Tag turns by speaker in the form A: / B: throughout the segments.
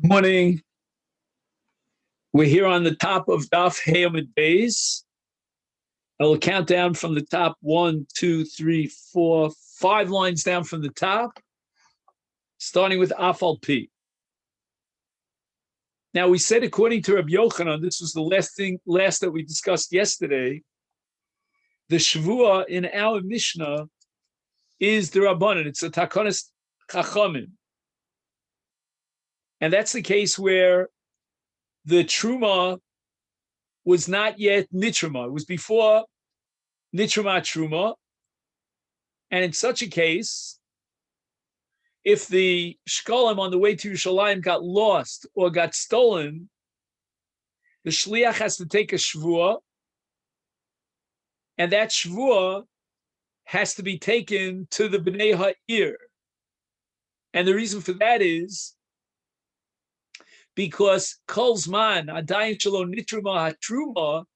A: Morning. We're here on the top of Daf Hayamid Beis. I will count down from the top 1, 2, 3, 4, 5 lines down from the top, starting with Afal P. Now we said, according to Rabbi Yochanan, this was the last that we discussed yesterday. The Shavua in our Mishnah is the Rabbanan. It's a Takonis Chachamim. And that's the case where the Truma was not yet Nitruma. It was before Nitruma Truma. And in such a case, if the Shekalim on the way to Yerushalayim got lost or got stolen, the Shliach has to take a Shvua, and that Shvua has to be taken to the Bnei Ha'ir. And the reason for that is because Kol Zman, Adayin Shalom Nitruma HaTruma,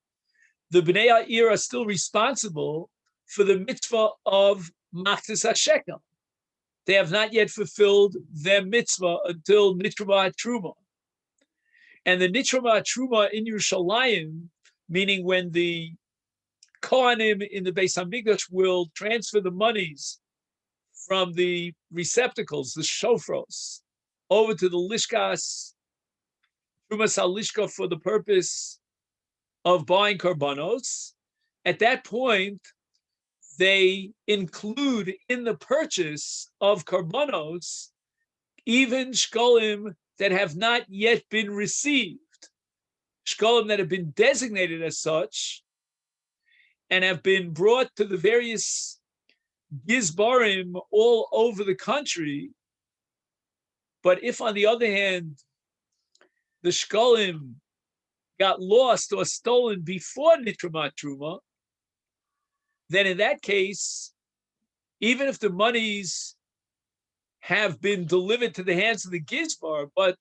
A: the Bnei Ha'ir are still responsible for the mitzvah of Masechet Shekalim. They have not yet fulfilled their mitzvah until Nitruma HaTruma. And the Nitruma HaTruma in Yerushalayim, meaning when the Kohanim in the Beis HaMikdash will transfer the monies from the receptacles, the shofros, over to the Lishkas, Trumas HaLishka, for the purpose of buying karbanos. At that point, they include in the purchase of karbanos even shkolim that have not yet been received, shkolim that have been designated as such and have been brought to the various gizbarim all over the country. But if, on the other hand, the shkolim got lost or stolen before Nitruma Truma, then in that case, even if the monies have been delivered to the hands of the gizbar, but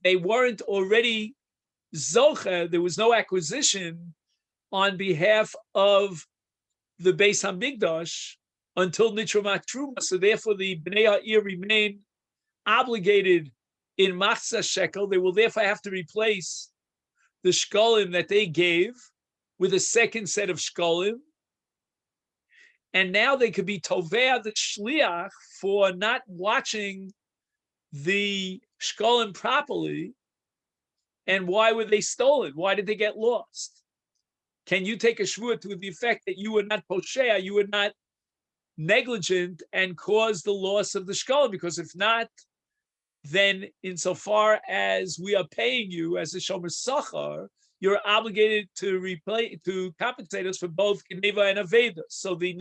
A: they weren't already zocha, there was no acquisition on behalf of the Beis HaMikdash until Nitruma Truma. So therefore, the Bnei Ha'ir remain obligated in Masechet Shekel. They will therefore have to replace the shkolim that they gave with a second set of shkolim. And now they could be tovea the shliach for not watching the shkolim properly. And why were they stolen? Why did they get lost? Can you take a shvua to the effect that you were not poshea, you were not negligent and caused the loss of the shkolim? Because if not, then insofar as we are paying you as a shomer sachar, you're obligated to compensate us for both Geneva and Aveda. So the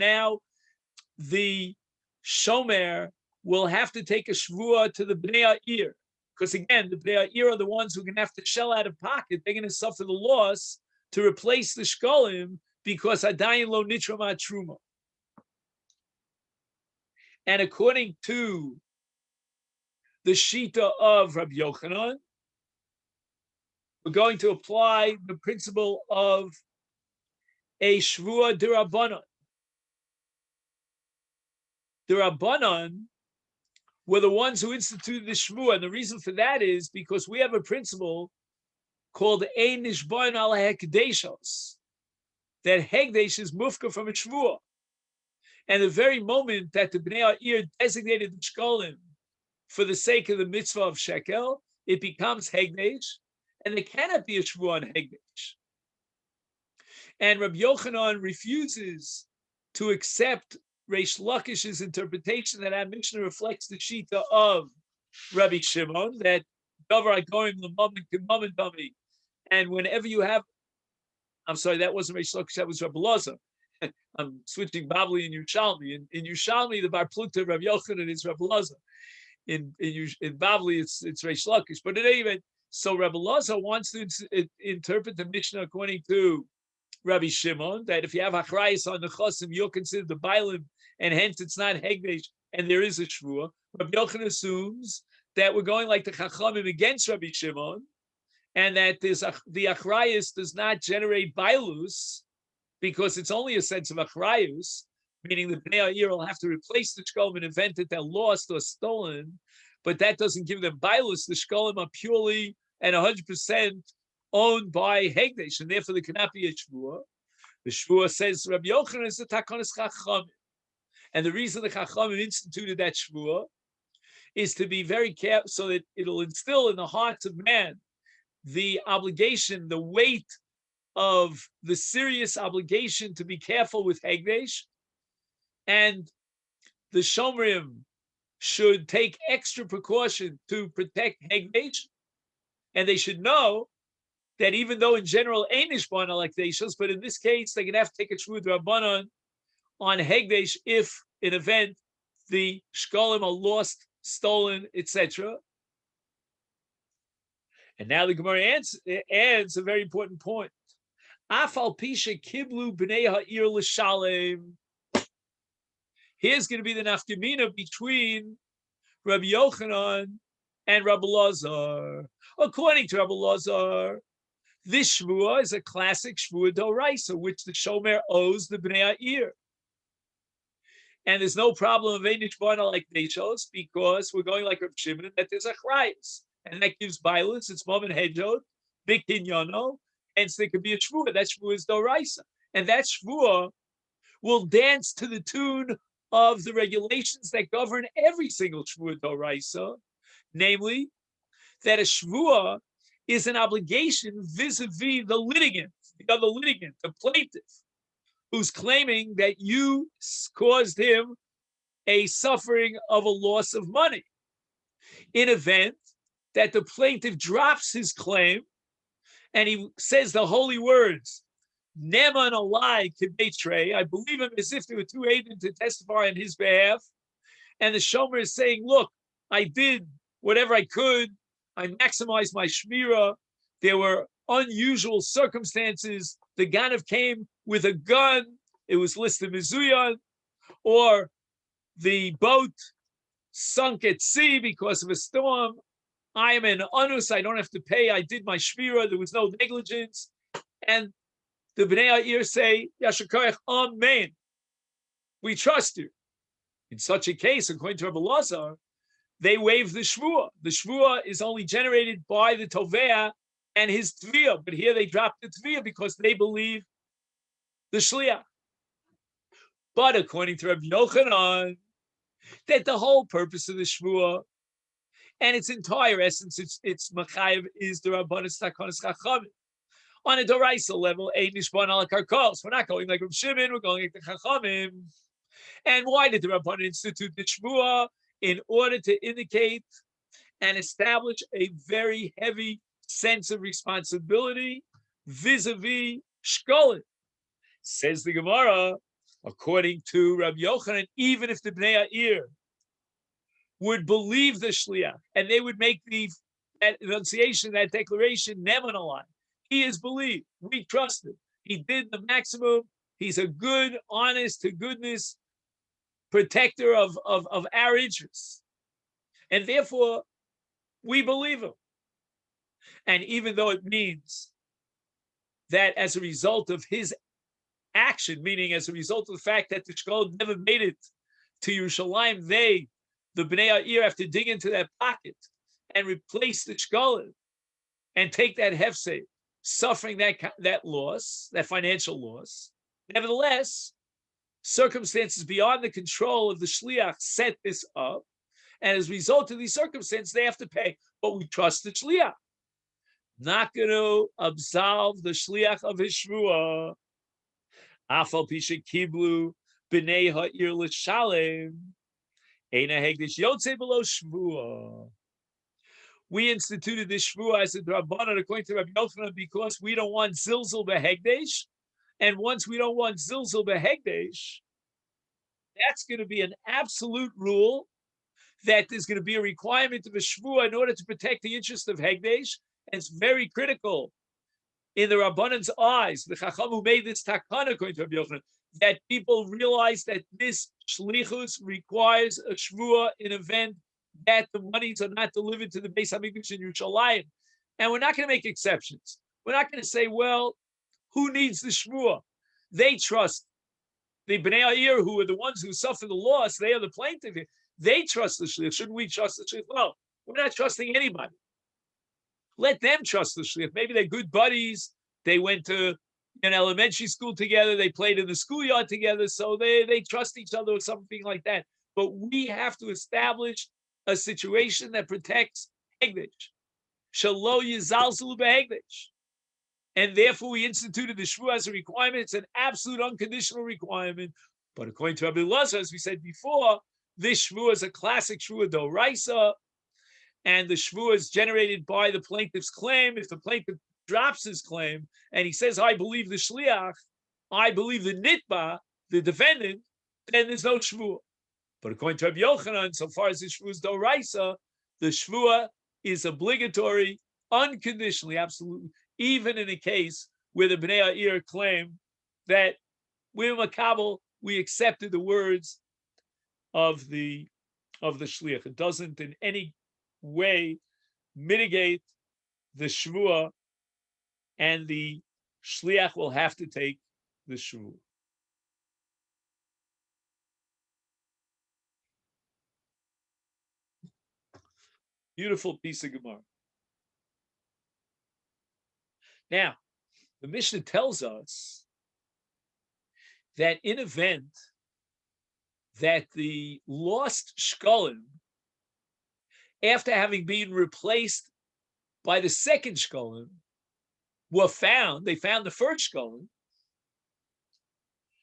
A: shomer will have to take a shvua to the Bnei Ha'ir, because again, the Bnei Ha'ir are the ones who are going to have to shell out of pocket. They're going to suffer the loss to replace the shkolim because Adayin Lo Nitruma Truma. And according to the Shita of Rabbi Yochanan, we're going to apply the principle of a Shvua D'Rabbanan. The Rabbanan were the ones who instituted the Shvua, and the reason for that is because we have a principle called Ein Nishbain Al Hekdeshos, that Hekdesh is mufka from a Shvua. And the very moment that the Bnei Ha'ir designated the shkolim for the sake of the mitzvah of shekel, it becomes Hekdesh, and there cannot be a shvua on Hekdesh. And Rabbi Yochanan refuses to accept Reish Lakish's interpretation that our Mishnah reflects the shita of Rabbi Shimon, that Davar HaGoyim L'Mammon K'Mammon Dami, and whenever you have, I'm sorry, that wasn't Reish Lakish, that was Rabbi Loza. I'm switching Bavli and Yerushalmi. In Yerushalmi, the Bar Pluta of Rabbi Yochanan is Rabbi Loza. In Bavli, it's Reish Lakish. But in any event, so Rabbi Loza wants to interpret the Mishnah according to Rabbi Shimon, that if you have achrayis on the chosim, you're considered the bailim, and hence it's not hegdesh, and there is a shvua. Rabbi Yochanan assumes that we're going like the chachamim against Rabbi Shimon, and that the achrayis does not generate bailus, because it's only a sense of achrayus, meaning the Bnei Ha'ir will have to replace the shkolim in event that they're lost or stolen. but that doesn't give them bailus. The shkalim are purely and 100% owned by Hegdesh, and therefore there cannot be a shvua. The shvua says Rabbi Yochanan is the takonis chachamim, and the reason the chachamim instituted that shvua is to be very careful, so that it'll instill in the hearts of man the obligation, the weight of the serious obligation to be careful with Hegdesh, and the Shomrim should take extra precaution to protect Hegdesh, and they should know that even though in general ain't Ishbana like Deishos, but in this case they're gonna have to take a Shvud Rabbanon on Hegdesh if in event the Shkolim are lost, stolen, etc. And now the Gemara adds a very important point. Afal Pisha Kiblu B'nei Ha'ir L'Shalem. Here's going to be the nafkamina between Rabbi Yochanan and Rabbi Lazar. According to Rabbi Lazar, this shvua is a classic shvua d'oraisa, which the shomer owes the Bnei Ha'ir. And there's no problem of Einish Barna like Deishos, because we're going like Rav Shimon, that there's a chrayas, and that gives violence. It's mom and hedjot, big kinyono, and so there could be a shvua. That shvua is d'oraisa, and that shvua will dance to the tune of the regulations that govern every single shvua d'oraisa, namely that a shvua is an obligation vis-a-vis the litigant, the other litigant, the plaintiff, who's claiming that you caused him a suffering of a loss of money. In event that the plaintiff drops his claim and he says the holy words, Neman alai kibetray, I believe him as if there were two agents to testify on his behalf, and the shomer is saying, look, I did whatever I could, I maximized my shmira, there were unusual circumstances, the ganav came with a gun, it was listed mizuyan, or the boat sunk at sea because of a storm, I am an anus, I don't have to pay, I did my shmira, there was no negligence, and the Bnei Ha'ir say, Yashakoyach, amen. We trust you. In such a case, according to Rabbi Lazar, they waive the shvua. The shvua is only generated by the tovea and his tviyah, but here they drop the tviyah because they believe the shliach. But according to Rabbi Yochanan, that the whole purpose of the shvua and its entire essence, its machayev is the rabbanis takonis chachamim. On a doraisa level, ein nishban ala karkos. We're not going like Rav Shimon, we're going like the chachamim. And why did the Rabbanan institute the shvua? In order to indicate and establish a very heavy sense of responsibility vis-a-vis shkolim. Says the Gemara, according to Rabbi Yochanan, even if the Bnei Ha'ir would believe the shliach and they would make that enunciation, that declaration, neman alai, he is believed, we trust him, he did the maximum, he's a good, honest to goodness protector of our interests. And therefore, we believe him. And even though it means that as a result of his action, meaning as a result of the fact that the Shkol never made it to Yerushalayim, the Bnei Ha'ir, have to dig into that pocket and replace the Shkol and take that hefsei, suffering that loss, that financial loss. Nevertheless, circumstances beyond the control of the shliach set this up, and as a result of these circumstances, they have to pay. But we trust the shliach. Not going to absolve the shliach of his shvua. Afal pisha kiblu b'nei ha'ir l'shalem eina hegdish yotze below shvua. We instituted this shvua as a drabbanan according to Rabbi Yochanan because we don't want zilzul behegdesh. And once we don't want zilzul behegdesh, that's going to be an absolute rule that there's going to be a requirement of a shvua in order to protect the interest of hegdesh. And it's very critical in the Rabbanan's eyes, the Chacham who made this takana according to Rabbi Yochanan, that people realize that this shlichus requires a shvua in event that the monies are not delivered to the Beis HaMikdash in Yerushalayim. And we're not going to make exceptions. We're not going to say, well, who needs the shvua? They trust the Bnei Ha'ir, who are the ones who suffer the loss. They are the plaintiff. they trust the shliach. Shouldn't we trust the shliach? No, we're not trusting anybody. Let them trust the shliach. Maybe they're good buddies. They went to an elementary school together. They played in the schoolyard together, so they trust each other or something like that. But we have to establish a situation that protects Hegdish. Shalo yizalzulu behegdish. And therefore, we instituted the shvuah as a requirement. It's an absolute unconditional requirement. But according to Rabbi Elazar, as we said before, this shvuah is a classic shvuah d'oraisa, and the shvuah is generated by the plaintiff's claim. If the plaintiff drops his claim and he says, "I believe the shliach, I believe the nitba, the defendant," then there's no shvuah. But according to Rabbi Yochanan, so far as the shvuah is d'oraisa, the shvuah is obligatory, unconditionally, absolutely, even in a case where the Bnei Ha'ir claim that we're makabel, we accepted the words of the shliach. It doesn't in any way mitigate the shvuah, and the shliach will have to take the shvuah. Beautiful piece of Gemara. Now, the Mishnah tells us that in event that the lost shkalim, after having been replaced by the second shkalim, were found, they found the first shkalim.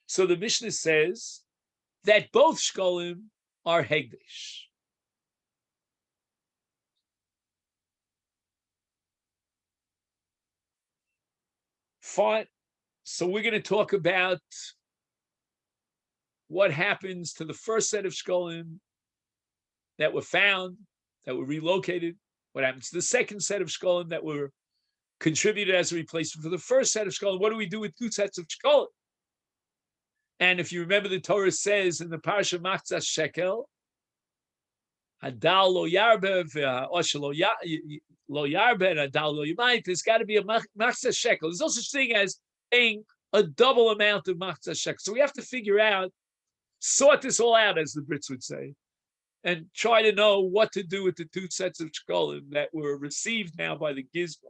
A: So the Mishnah says that both shkalim are hegdish. Fine. So we're going to talk about what happens to the first set of shkalim that were found, that were relocated. What happens to the second set of shkalim that were contributed as a replacement for the first set of shkalim? What do we do with two sets of shkalim? And if you remember, the Torah says in the parasha Masechet Shekalim, Hadal lo yarbe ve'oshe lo yarbe and Hadal lo yamayit. There's got to be a Masechet Shekel. There's no such thing as paying a double amount of Masechet Shekel. So we have to figure out, sort this all out, as the Brits would say, and try to know what to do with the two sets of shkalim that were received now by the Gizba.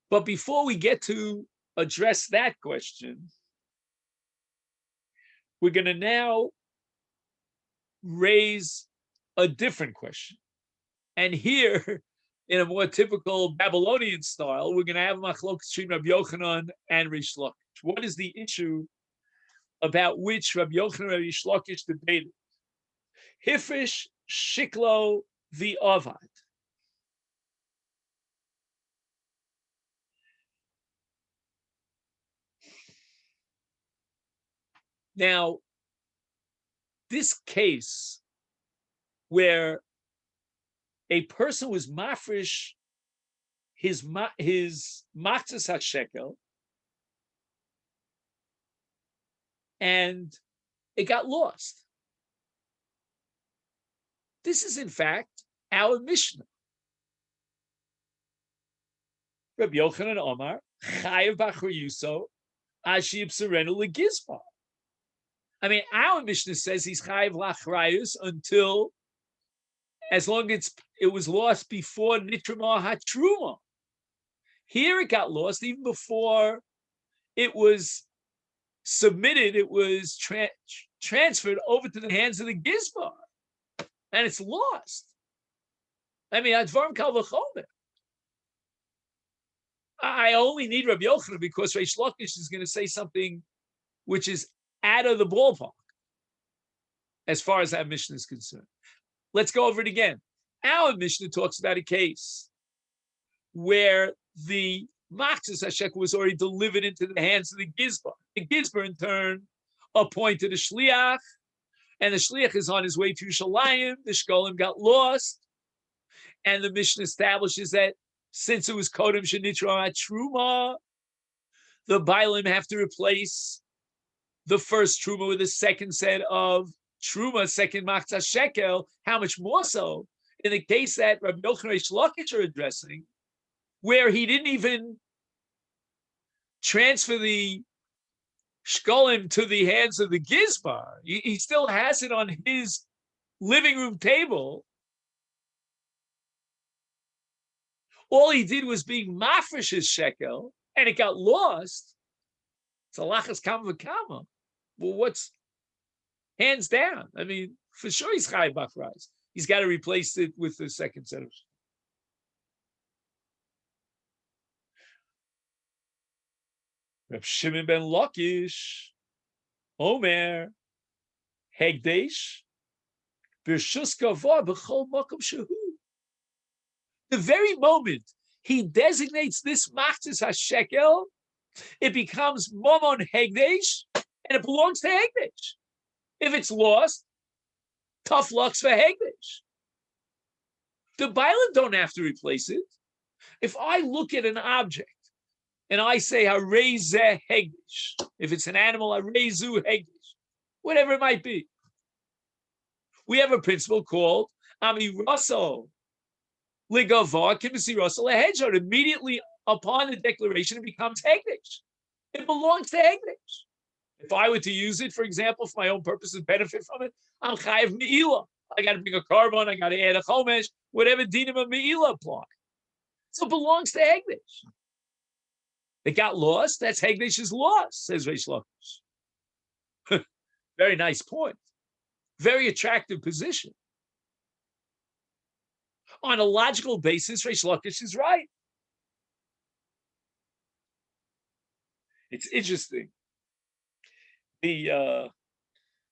A: But before we get to address that question, we're going to now raise a different question. And here, in a more typical Babylonian style, we're going to have machlokas between Rabbi Yochanan and Rish Lakish. What is the issue about which Rabbi Yochanan and Rish Lakish debated? Hifish Shiklo the Avad. Now, this case where a person was mafresh his matzas hashekel, and it got lost. This is, in fact, our Mishnah. Rabbi Yochanan Omar, Chayev Bachar Yuso, Ashib Serenu Legizma. I mean, our Mishnah says he's Chayev Lachrayus until, as long as it was lost before Nitrama Hatruma. Here it got lost even before it was submitted, it was transferred over to the hands of the Gizbar, and it's lost. I mean, Advarim Kal V'chomer. I only need Rabbi Yochanan because Reish Lakish is going to say something which is out of the ballpark as far as that Mishnah is concerned. Let's go over it again. Our Mishnah talks about a case where the Matzas HaShekel was already delivered into the hands of the Gizbar. The Gizbar, in turn, appointed a Shliach, and the Shliach is on his way to Yerushalayim. The Shkolim got lost, and the Mishnah establishes that since it was Kodem Shenitra Truma, the Bailim have to replace the first Truma with a second set of Truma, second Matzah Shekel. How much more so in the case that Rabbi Yochanan Reish Lakish are addressing, where he didn't even transfer the shkolim to the hands of the gizbar. He still has it on his living room table. All he did was being mafresh his shekel, and it got lost. It's a lachas kama v'kama. Well, what's hands down? I mean, for sure he's chayav b'achrayus. He's got to replace it with the second set of. Reb Shimon ben Lakish, Omer, Hegdesh, B'rshus Gavor b'chol makom shehu. The very moment he designates this machzis hashekel, it becomes momon Hegdesh, and it belongs to Hegdesh. If it's lost, tough lucks for Hegdesh. The Bailim don't have to replace it. If I look at an object and I say harezeh Hegdesh, if it's an animal, harezu Hegdesh, whatever it might be, we have a principle called amiraso ligavah kimisiraso lehedshar. Immediately upon the declaration, it becomes Hegdesh. It belongs to Hegdesh. If I were to use it, for example, for my own purposes, benefit from it, I'm chayav me'ilah. I got to bring a carbon, I got to add a chomesh, whatever dinim of me'ilah apply. So it belongs to Hegdesh. It got lost, that's Hegdesh's loss, says Reish Lakish. Very nice point. Very attractive position. On a logical basis, Reish Lakish is right. It's interesting. The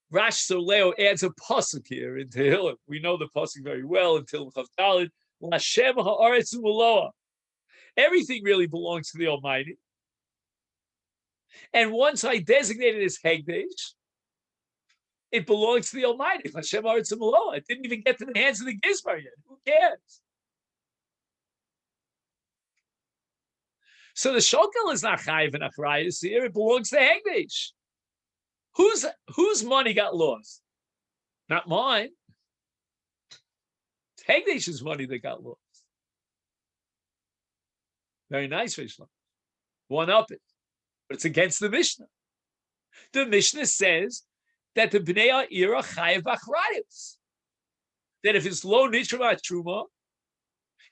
A: Rash Soleo adds a pasuk here in Tehillim. We know the pasuk very well in Tehillim Chav Daled. Lashem ha'aretz u'maloa. Everything really belongs to the Almighty. And once I designate it as Hegdesh, it belongs to the Almighty. Lashem ha'aretz u'maloa. It didn't even get to the hands of the Gizbar yet. Who cares? So the Shokel is not chayiv and achrayus here. It belongs to Hegdesh. Whose money got lost? Not mine. It's Hegdesh's money that got lost. Very nice, Vishnu. One up it. But it's against the Mishnah. The Mishnah says that the Bnei Ha'ir are chayiv b'achrayus. That if it's lo nitra truma,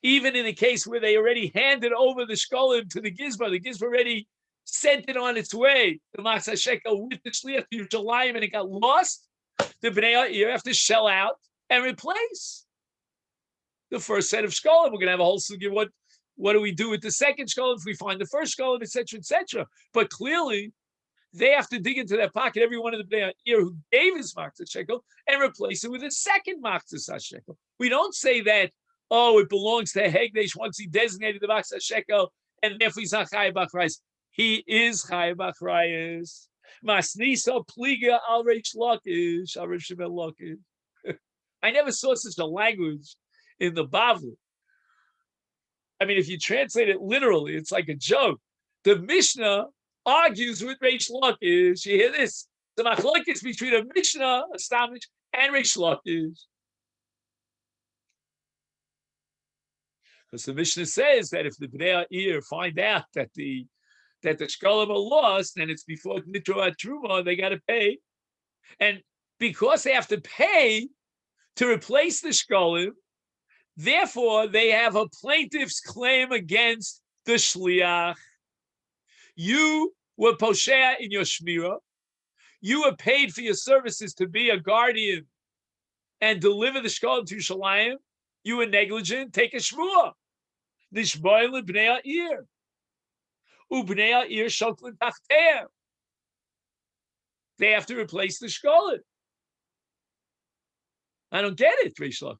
A: even in a case where they already handed over the shkolim to the Gizbar already sent it on its way, the Masechet Shekel with the Shliach to Yerushalayim, and it got lost, the Bnei Ha'ir have to shell out and replace the first set of shkolim. We're going to have a whole sugi. What do we do with the second shkolim if we find the first shkolim, etc., etc.? But clearly, they have to dig into their pocket, every one of the Bnei Ha'ir who gave his Masechet Shekel, and replace it with a second Masechet Shekel. We don't say that, oh, it belongs to Hegdesh once he designated the Masechet Shekel, and therefore he's not chayav b'achrayus. He is chayav b'achrayus. Masnisa pliga al Reish Lakish, al Reb Shimon Lakish. I never saw such a language in the Bavli. I mean, if you translate it literally, it's like a joke. The Mishnah argues with Reish Lakish. You hear this? The machlokes between a Mishnah, Astamish, and Reish Lakish. Because the Mishnah says that if the Bnei Ha'ir find out that the shkolim are lost and it's before Nitro Truma, they got to pay. And because they have to pay to replace the shkolim, therefore they have a plaintiff's claim against the shliach. You were poshea in your shmira. You were paid for your services to be a guardian and deliver the shkolim to Yerushalayim. You were negligent. Take a shmua. Nishboil b'nei ha'ir. U'bnei ha'ir shoklin tachteim. They have to replace the shkolim. I don't get it, Reish Lakish.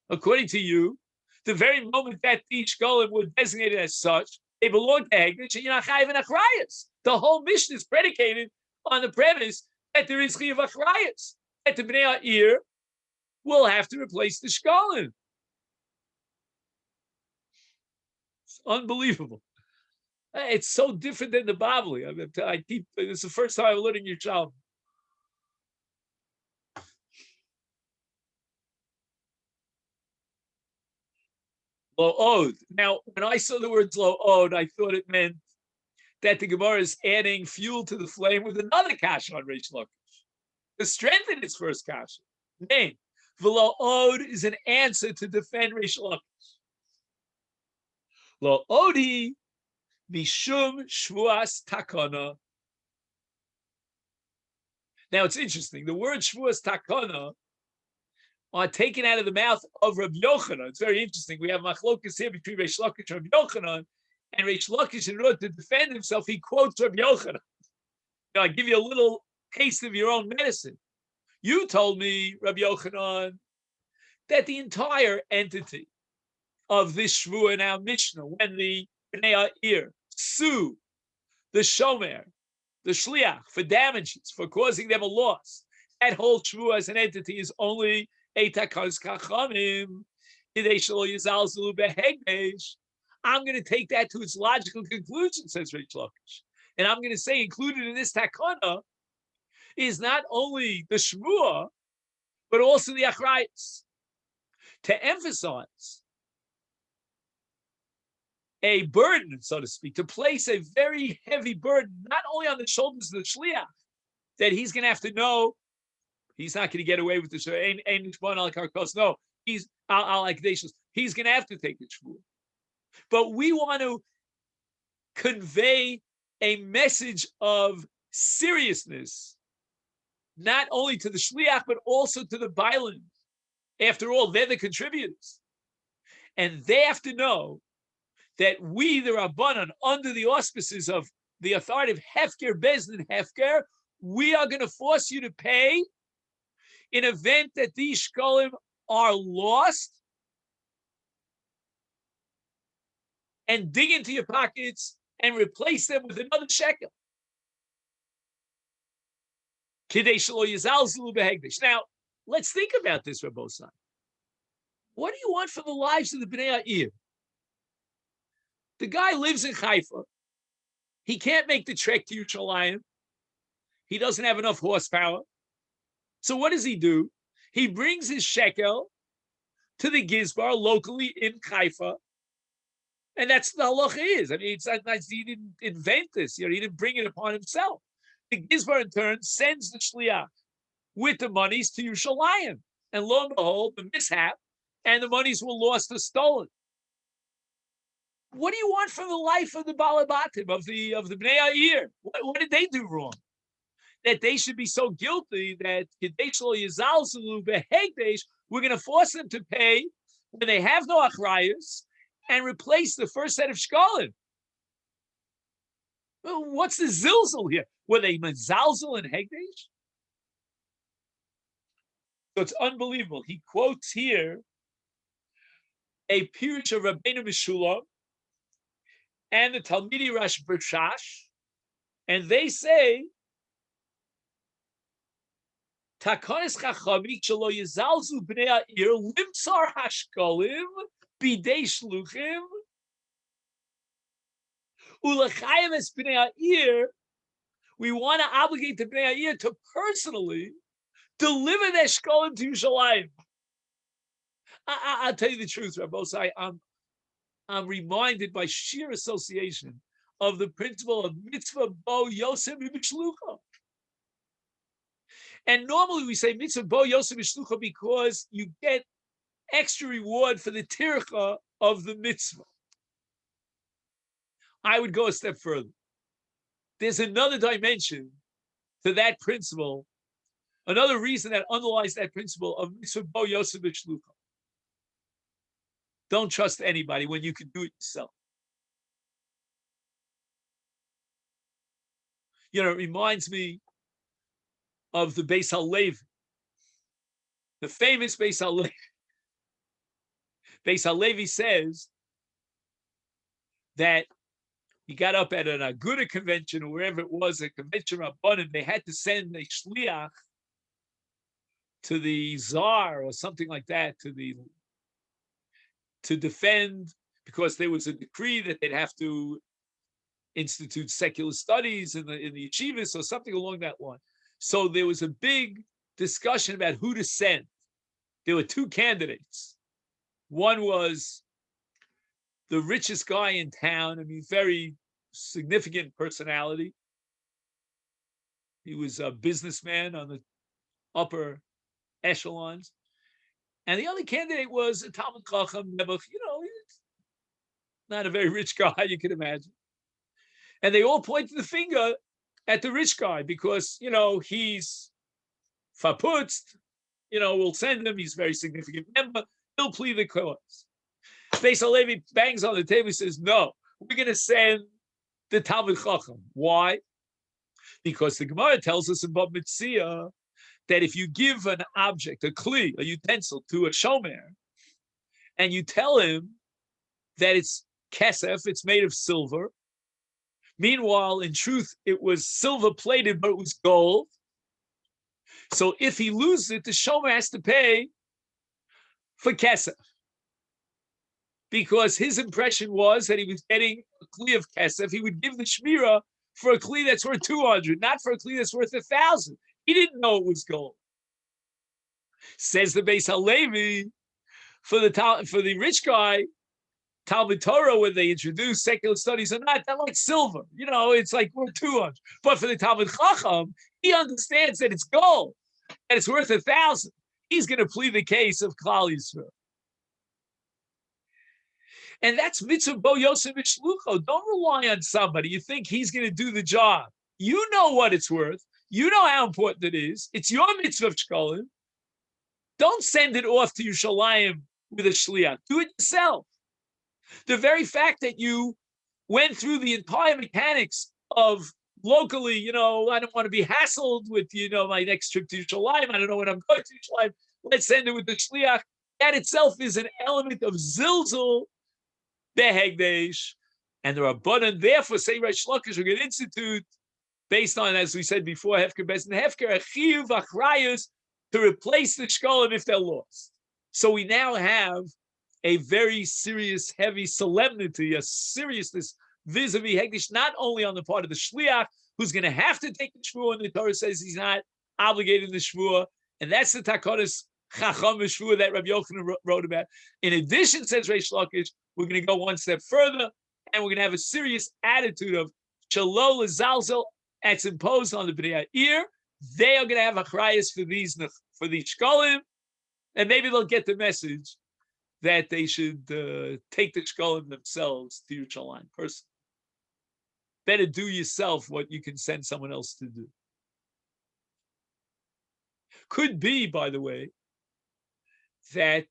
A: According to you, the very moment that these shkolim were designated as such, they belong to Hegdesh, and you're not chayiv and achrayus. The whole mission is predicated on the premise that there is chayiv achrayus, that the bnei ha'ir will have to replace the shkolim. It's unbelievable. It's so different than the Bavli. I keep. It's the first time I'm learning your child. Lo od. Now, when I saw the words lo od, I thought it meant that the Gemara is adding fuel to the flame with another kasha on Reish Lakish to strengthen its first kasha. Name V'lo od is an answer to defend Reish Lakish. Lo odi mishum shvuas takana. Now it's interesting. The word shvuas takana are taken out of the mouth of Rabbi Yochanan. It's very interesting. We have machlokas here between Reish Lakish and Rabbi Yochanan, and Reish Lakish, in order to defend himself, he quotes Rabbi Yochanan. Now, I give you a little taste of your own medicine. You told me, Rabbi Yochanan, that the entire entity of this shvua in our Mishnah, when the Bnei Ha'ir sue the Shomer, the Shliach, for damages, for causing them a loss, that whole shvua as an entity is only a takas kachamim, hidei shelo yizalzelu behegdesh. I'm going to take that to its logical conclusion, says Reish Lakish. And I'm going to say included in this takana is not only the shvua, but also the achrayus. To emphasize a burden, so to speak, to place a very heavy burden, not only on the shoulders of the shliach, that he's going to have to know he's not going to get away with this. No, he's he's going to have to take the shvua. But we want to convey a message of seriousness, not only to the shliach, but also to the bailim. After all, they're the contributors. And they have to know that we, the Rabbanan, under the auspices of the authority of Hefker, Bezdin Hefker, we are going to force you to pay in event that these shkolim are lost, and dig into your pockets and replace them with another shekel. Now, let's think about this, Rabbosan. What do you want for the lives of the Bnei Ha'ir? The guy lives in Haifa. He can't make the trek to Yerushalayim. He doesn't have enough horsepower. So what does he do? He brings his shekel to the Gizbar locally in Haifa. And that's the halacha is. I mean, it's not nice. He didn't invent this. He didn't bring it upon himself. The Gizbar, in turn, sends the shliach with the monies to Yerushalayim. And lo and behold, the mishap, and the monies were lost or stolen. What do you want from the life of the Balabatim, of the Bnei Ha'ir? What did they do wrong? That they should be so guilty that we're going to force them to pay when they have no achrayus and replace the first set of shkolim. Well, what's the zilzal here? Were they mezalzel and hegdesh? So it's unbelievable. He quotes here a pirush of Rabbeinu Meshulam and the Talmidi Rash Bershash, and they say, Takonis chachamik shelo yizalzu bnei ha'ir limsar hashkolim bidei shluchim ulechayim es bnei ha'ir. We want to obligate the bnei ha'ir to personally deliver their shkolim to Yerushalayim. I'll tell you the truth, Rabbosai. I'm reminded by sheer association of the principle of mitzvah bo yosef b'shlucha. And normally we say mitzvah bo yosef b'shlucha because you get extra reward for the tircha of the mitzvah. I would go a step further. There's another dimension to that principle, another reason that underlies that principle of mitzvah bo yosef b'shlucha. Don't trust anybody when you can do it yourself. It reminds me of the Beis HaLevi, the famous Beis HaLevi. Beis HaLevi says that he got up at an Aguda convention or wherever it was, a convention Rabbanim, they had to send a shliach to the czar or something like that, to defend, because there was a decree that they'd have to institute secular studies in the yeshivas or something along that line. So there was a big discussion about who to send. There were two candidates. One was the richest guy in town, very significant personality. He was a businessman on the upper echelons. And the other candidate was a Talmud Chacham Nebuch. He's not a very rich guy, you can imagine. And they all pointed the finger at the rich guy because, he's verputzt, we'll send him. He's a very significant member. He'll plead the cause. Beis Halevi bangs on the table. He says, no, we're going to send the Talmud Chacham. Why? Because the Gemara tells us in Bab Metzia that if you give an object, a kli, a utensil, to a shomer, and you tell him that it's kesef, it's made of silver, meanwhile, in truth, it was silver plated, but it was gold. So if he loses it, the shomer has to pay for kesef. Because his impression was that he was getting a kli of kesef. He would give the shmira for a kli that's worth 200, not for a kli that's worth 1,000. He didn't know it was gold. Says the Beis Halevi, for the rich guy, Talmud Torah, when they introduce secular studies or not, they're like silver. It's like worth 200. But for the Talmud Chacham, he understands that it's gold and it's worth 1,000. He's going to plead the case of Klal Yisrael. And that's mitzvah bo yosef v'shlucho. Don't rely on somebody. You think he's going to do the job. You know what it's worth. You know how important it is. It's your mitzvah of shekalim. Don't send it off to Yerushalayim with a shliach. Do it yourself. The very fact that you went through the entire mechanics of locally, I don't want to be hassled with, my next trip to Yerushalayim. I don't know when I'm going to Yerushalayim. Let's send it with the shliach. That itself is an element of zilzul behegdesh. And there are Rabbanan, therefore, say Reish Lakish, we're going to institute, based on, as we said before, Hefker Bez and Hefker, a chiyuv achrayus to replace the shkolim if they're lost. So we now have a very serious, heavy solemnity, a seriousness vis-a-vis Hegdish, not only on the part of the shliach, who's going to have to take the shvuah, and the Torah says he's not obligated in the shvuah, and that's the takonis chacham shvuah that Rabbi Yochanan wrote about. In addition, says Reish Lakish, we're going to go one step further, and we're going to have a serious attitude of shalol zalzel that's imposed on the Bnei Ha'ir. They are going to have achrayas for these shkolim, and maybe they'll get the message that they should take the shkolim themselves to Yerushalayim personally. Better do yourself what you can send someone else to do. Could be, by the way, that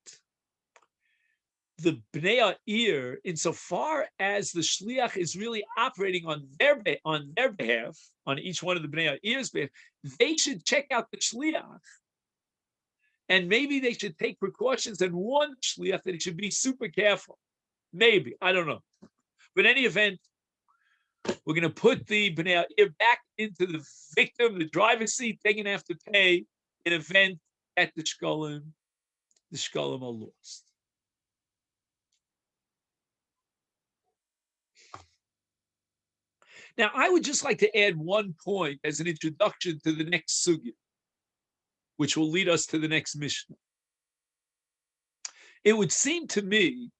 A: the Bnei Ha'ir, insofar as the shliach is really operating on their behalf, on each one of the Bnei Ha'ir's behalf, they should check out the shliach, and maybe they should take precautions and warn the shliach that he should be super careful. Maybe, I don't know. But in any event, we're going to put the Bnei Ha'ir back into the victim, the driver's seat. They're going to have to pay an event at the shkolim. The shkolim are lost. Now, I would just like to add one point as an introduction to the next sugya, which will lead us to the next Mishnah. It would seem to me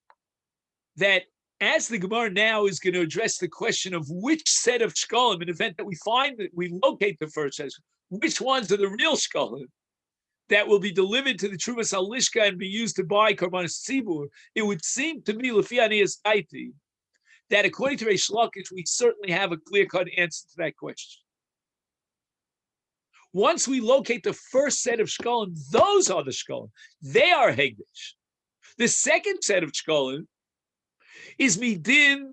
A: that as the Gemara now is going to address the question of which set of shkolim, an event that we find that we locate the first set, which ones are the real shkolim that will be delivered to the Trumas Alishka and be used to buy Karbanis Tzibur, it would seem to me, Lefi Aniyas Taiti, that according to Reish Lakish, we certainly have a clear-cut answer to that question. Once we locate the first set of shkolim, those are the shkolim. They are hegdish. The second set of shkolim is midin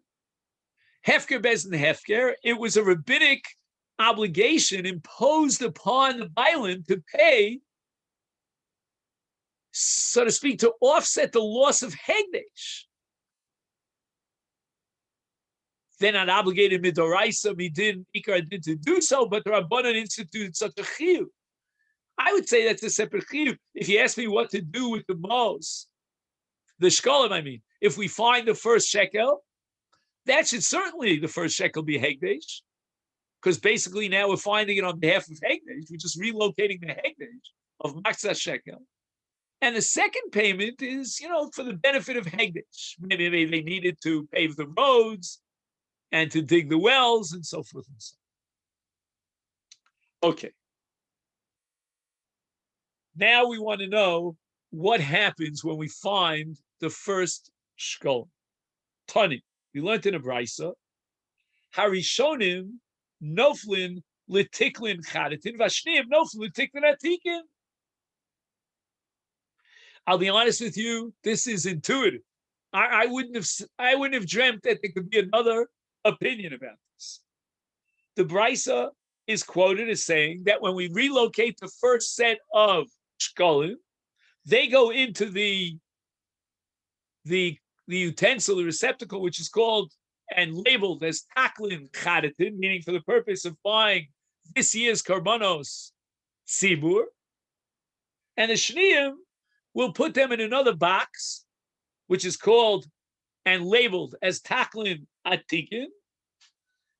A: hefker bezin hefker. It was a rabbinic obligation imposed upon the bailim to pay, so to speak, to offset the loss of hegdish. They're not obligated midoraisa, midin, ikar did to do so, but the Rabbanan instituted such a chiyuv. I would say that's a separate chiyuv. If you ask me what to do with the mos, the shkolim, I mean, if we find the first shekel, that should certainly the first shekel be hegdesh, because basically now we're finding it on behalf of hegdesh. We're just relocating the hegdesh of Masechet Shekalim. And the second payment is, for the benefit of hegdesh. Maybe they needed to pave the roads, and to dig the wells and so forth and so on. Okay. Now we want to know what happens when we find the first shkolim. Tani, we learned in a brisa, Harishonim noflin litiklin chadatin vashnim noflin litiklin atikin. I'll be honest with you, this is intuitive. I wouldn't have dreamt that there could be another opinion about this. The brisa is quoted as saying that when we relocate the first set of shkolim, they go into the utensil, the receptacle, which is called and labeled as taklin chadatin, meaning for the purpose of buying this year's karbanos tzibur, and the shniyim will put them in another box, which is called and labeled as taklin atikin,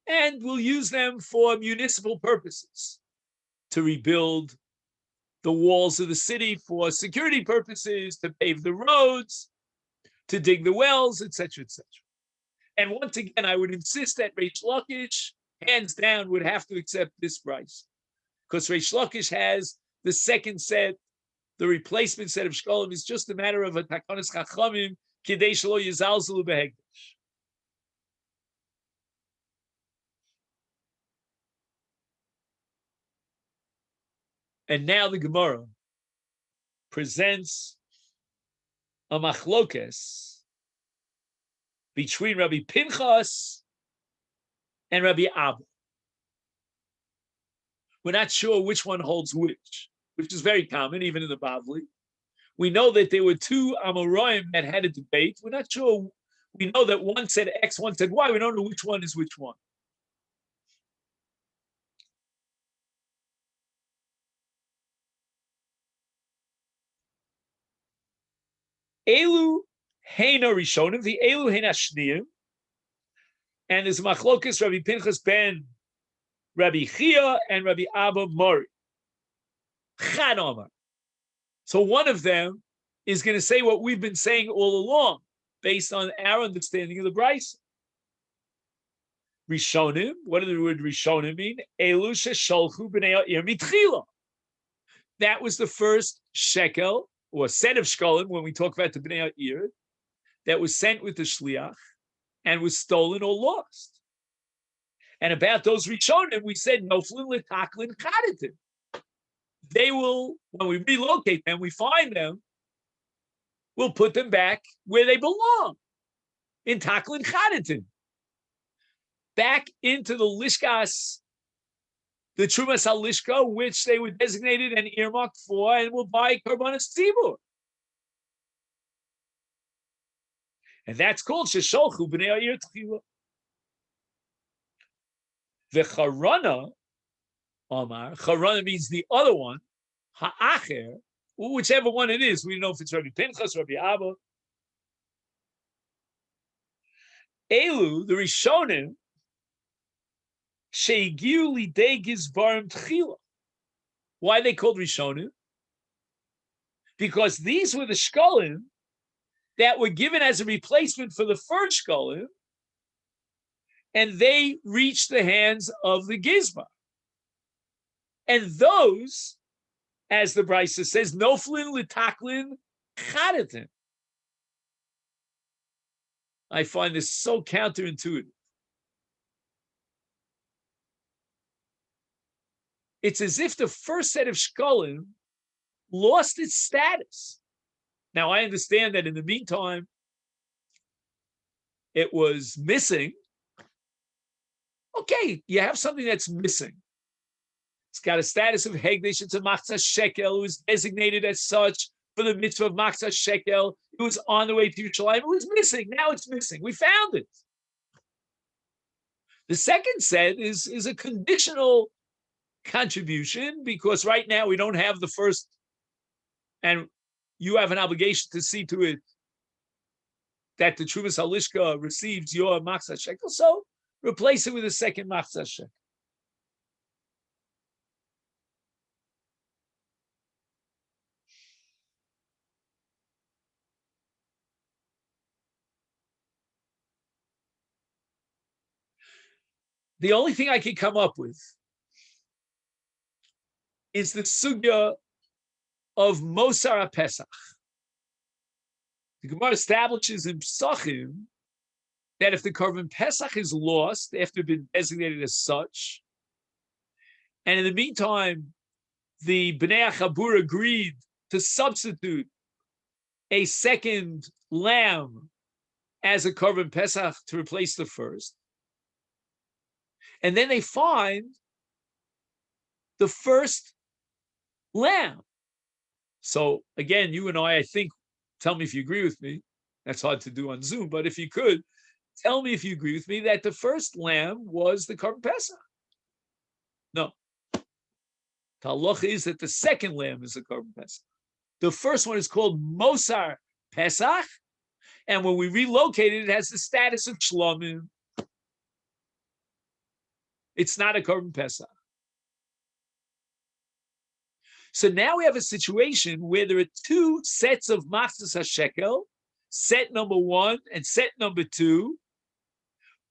A: and we'll use them for municipal purposes, to rebuild the walls of the city for security purposes, to pave the roads, to dig the wells, etc., etc. And once again, I would insist that Reish Lakish, hands down, would have to accept this price, because Reish Lakish has the second set, the replacement set of shkolim is just a matter of a takonis chachamim kidei shelo yizalzelu behegdish. And now the Gemara presents a machlokes between Rabbi Pinchas and Rabbi Abba. We're not sure which one holds which is very common, even in the Bavli. We know that there were two Amoraim that had a debate. We're not sure. We know that one said X, one said Y. We don't know which one is which one. Elu Heina Rishonim, the Elu Heina Shniyim, and there's Machlokas Rabbi Pinchas ben Rabbi Chia and Rabbi Abba Mori. Chad Omar. So one of them is going to say what we've been saying all along, based on our understanding of the Bryce. Rishonim, what does the word Rishonim mean? Elu shesholchu b'nei ha'ir mitchila. That was the first shekel, or set of shkolim, when we talk about the b'nei ha'ir, that was sent with the shliach and was stolen or lost. And about those Rishonim, we said noflin letaklin chadatin. They will, when we relocate them, we find them, we'll put them back where they belong, in taklin chadatin, back into the lishkas, the trumas halishka, which they were designated and earmarked for, and will buy karbanos tzibur. And that's called shesholchu b'nei ha'ir tchila. The charana, Omar, charana means the other one, ha'acher, whichever one it is. We don't know if it's Rabbi Pinchas, Rabbi Abba. Elu, the Rishonim, sheigiu lidei gizbarim tchila. Why are they called Rishonim? Because these were the shkolim that were given as a replacement for the first shkolim, and they reached the hands of the gizbar. And those, as the Brisa says, noflin litaklin chadatin. I find this so counterintuitive. It's as if the first set of shkolim lost its status. Now, I understand that in the meantime, it was missing. Okay, you have something that's missing. It's got a status of Hegdish. It's a Masechet Shekalim. It was designated as such for the mitzvah of Masechet Shekalim. It was on the way to Yerushalayim. It was missing. Now it's missing. We found it. The second set is a conditional contribution, because right now we don't have the first, and you have an obligation to see to it that the Trumas Halishka receives your Masechet Shekel. So replace it with a second Masechet Shekel. the only thing I can come up with is the sugya of Mosar Pesach. The Gemara establishes in Psachim that if the Korban Pesach is lost after being designated as such, and in the meantime, the Bnei Chabur agreed to substitute a second lamb as a Korban Pesach to replace the first, and then they find the first lamb. So again, you and I think, tell me if you agree with me. That's hard to do on Zoom, but if you could, tell me if you agree with me that the first lamb was the Korban Pesach. No. The halacha is that the second lamb is the Korban Pesach. The first one is called Mosar Pesach, and when we relocate it, it has the status of Shlomim. It's not a Korban Pesach. So now we have a situation where there are two sets of Masechet HaShekel, set number 1 and set number 2,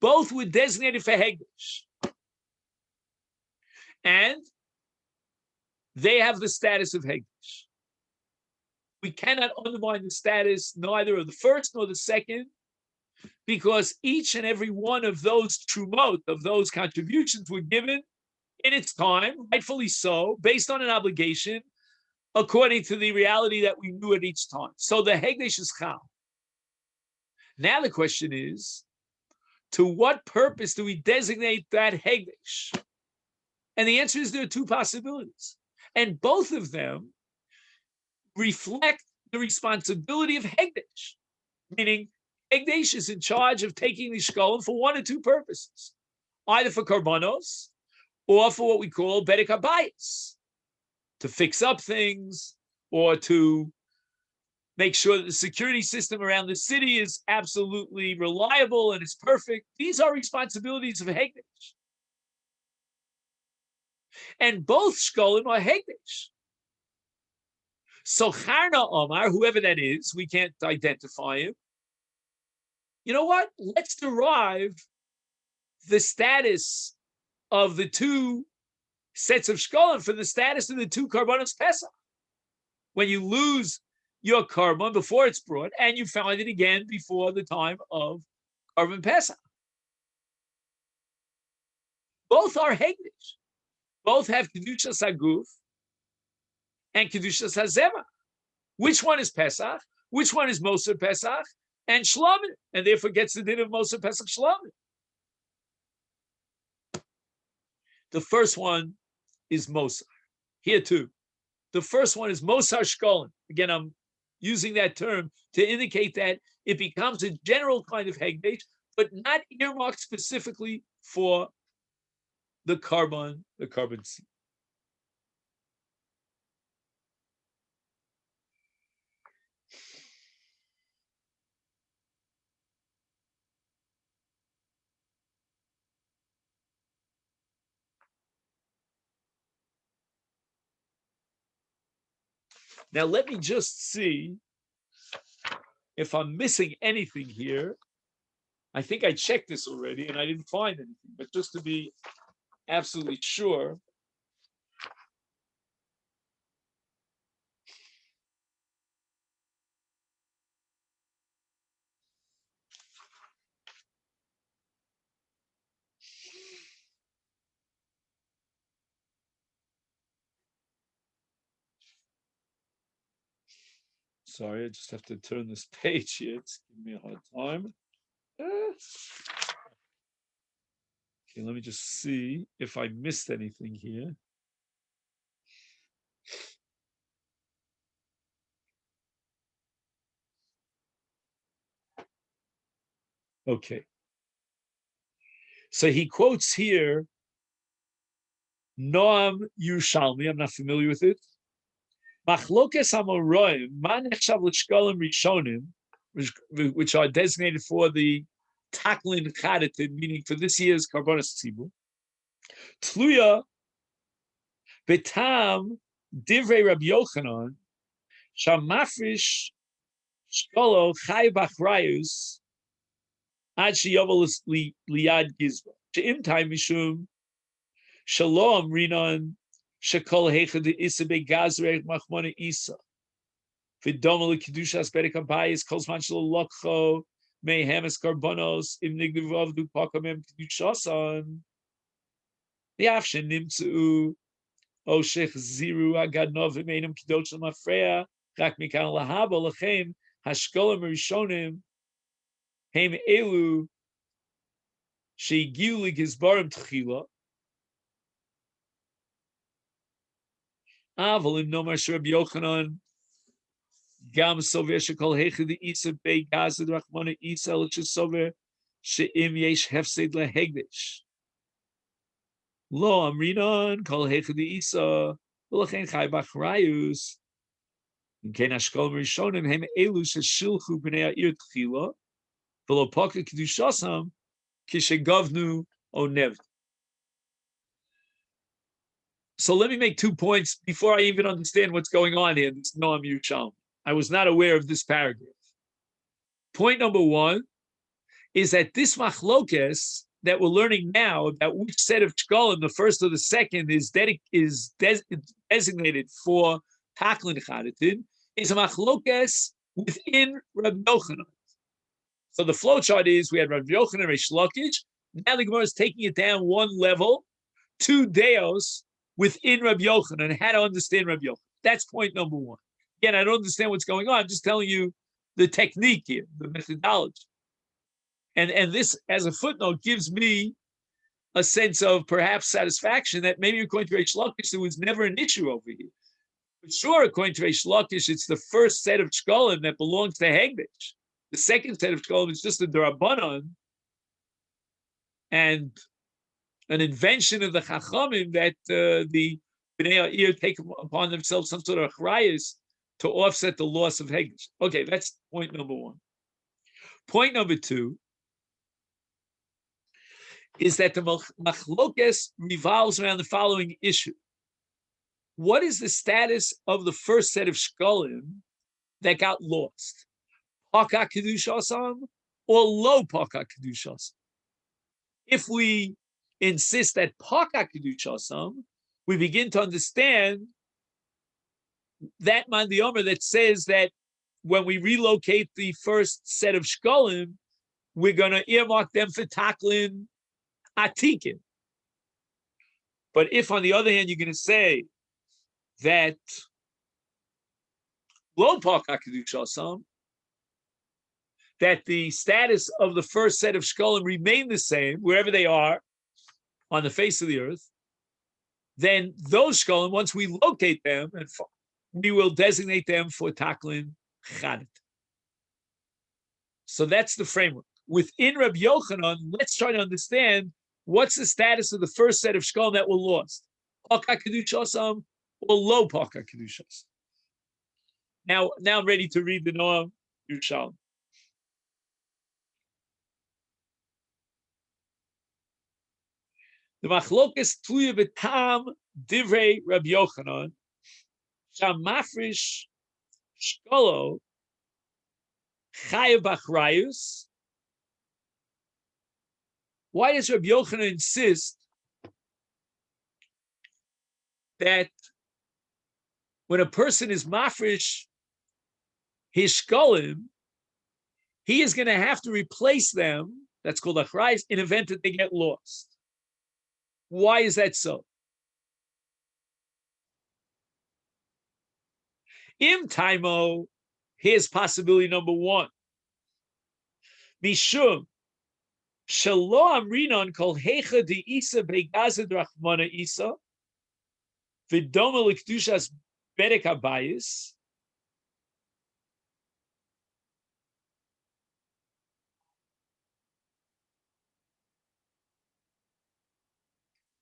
A: both were designated for Hegdish. And they have the status of Hegdish. We cannot undermine the status neither of the first nor the second, because each and every one of those trumot, of those contributions, were given in its time, rightfully so, based on an obligation, according to the reality that we knew at each time. So the Hegdish is Chal. Now the question is, to what purpose do we designate that Hegdish? And the answer is there are two possibilities. And both of them reflect the responsibility of Hegdish, meaning Hegdish is in charge of taking the shkolim for one or two purposes, either for karbanos or for what we call bedek habayis, to fix up things or to make sure that the security system around the city is absolutely reliable and it's perfect. These are responsibilities of Hegdish. And both shkolim are Hegdish. So Charna Omar, whoever that is, we can't identify him. You know what? Let's derive the status of the two sets of shkolim from the status of the two karbanos Pesach. When you lose your karban before it's brought, and you find it again before the time of karban Pesach. Both are Hegdish. Both have Kedushas Haguf and Kedushas Hazeva. Which one is Pesach? Which one is Mosar Pesach? And Shlomim, and therefore gets the din of Mosar Pesach Shlomim. The first one is Mosar. Here too. The first one is Mosar Shkolim. Again, I'm using that term to indicate that it becomes a general kind of Hegdish, but not earmarked specifically for the karban seed. Now, let me just see if I'm missing anything here. I think I checked this already and I didn't find anything, but just to be absolutely sure. Sorry, I just have to turn this page here. It's giving me a hard time. Okay, let me just see if I missed anything here. Okay. So he quotes here Noam Yerushalmi. I'm not familiar with it. Machlokes Amoraim, man nechshav l'shkolim rishonim, which are designated for the taklin chadatin, meaning for this year's karbonos tzibur. Tluya betam divrei Rabbi Yochanan, shamafrish shkolo chay bachrayus ad sheyovel liyad gizba. She'im time mishum shalom rinon shekol hecha de isa begazrei machmona isa. V'domel kedushas berek habayis kol zman shelo lokcho mehem es karbonos im nigdiv avdu pakamem kedushasan. V'afshen nimtzu o shech ziru agadnov v'meinim kedosh l'mafreya rak mikan lahaba lachem hashkolim rishonim hem elu she'igiu ligizbarim tchila. Avalim nomar shrab Yochanan gam sover shekol hecha de isa begazrei machmona isa l'shesover she'im yesh hefsed lehegdish. Lo amrinon kol hecha de isa v'lachen chai b'achrayus. In ken hashkol rishonim hem elu sheshilchu b'nei ha'ir tchila v'lo poka kedushasam kishegavnu onev. So let me make 2 points before I even understand what's going on here. This Noam Yerushalmi. I was not aware of this paragraph. Point number 1 is that this machlokes that we're learning now about which set of shkolim, the first or the second, is designated for taklin chadatin, is a machlokes within Rabbi Yochanan. So the flowchart is we had Rabbi Yochanan Reish Lakish. Now the Gemara is taking it down one level, 2 deos within Rabbi Yochanan, and how to understand Rabbi Yochanan. That's point number 1. Again, I don't understand what's going on. I'm just telling you the technique here, the methodology. And this, as a footnote, gives me a sense of perhaps satisfaction that maybe according to Reish Lakish, there was never an issue over here. But sure, according to Reish Lakish, it's the first set of shkolim that belongs to Hegdish. The second set of shkolim is just a Darabanan and an invention of the Chachamim that the Bnei Ha'ir take upon themselves some sort of achrayus to offset the loss of Hegdish. Okay, that's point number 1. Point number 2 is that the machlokes revolves around the following issue. What is the status of the first set of shkolim that got lost? Paka kedushasam or low paka kedushasam? If we insist that paka kedushasam, we begin to understand that man the Omer that says that when we relocate the first set of shkolim, we're going to earmark them for taklin atikin. But if, on the other hand, you're going to say that lo paka kedushasam, that the status of the first set of shkolim remain the same wherever they are on the face of the earth, then those shkolim, once we locate them, and we will designate them for taklin chadet. So that's the framework. Within Rabbi Yochanan, let's try to understand what's the status of the first set of shkolim that were lost. Paka kedushasam or low paka kedushasam. Now I'm ready to read the Noam Yerushalmi. The machlokes tluya b'tam divrei Rabbi Yochanan sham mafrish shkolo chayav b'achrayus. Why does Rabbi Yochanan insist that when a person is mafrish his shkolim, he is going to have to replace them, that's called achrayus, in event that they get lost? Why is that so? Im taimo, here's possibility number 1. Mishum shelo amrinon kol hecha de isa begazed rachmana isa v'doma l'kedushas berek habayis.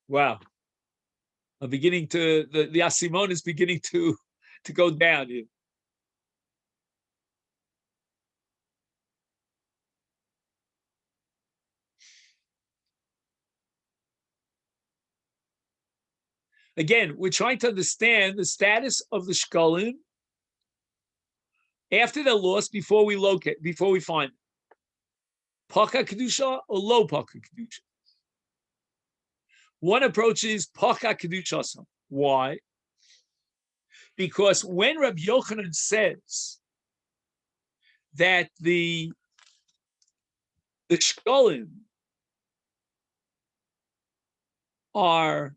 A: Wow. I'm beginning to, the asimon is beginning to go down here. Again, we're trying to understand the status of the shkolim after they're lost before we find them. Paka kedusha or low paka kedusha? One approach is Pacha Kedushasam. Why? Because when Rabbi Yochanan says that the shkolim are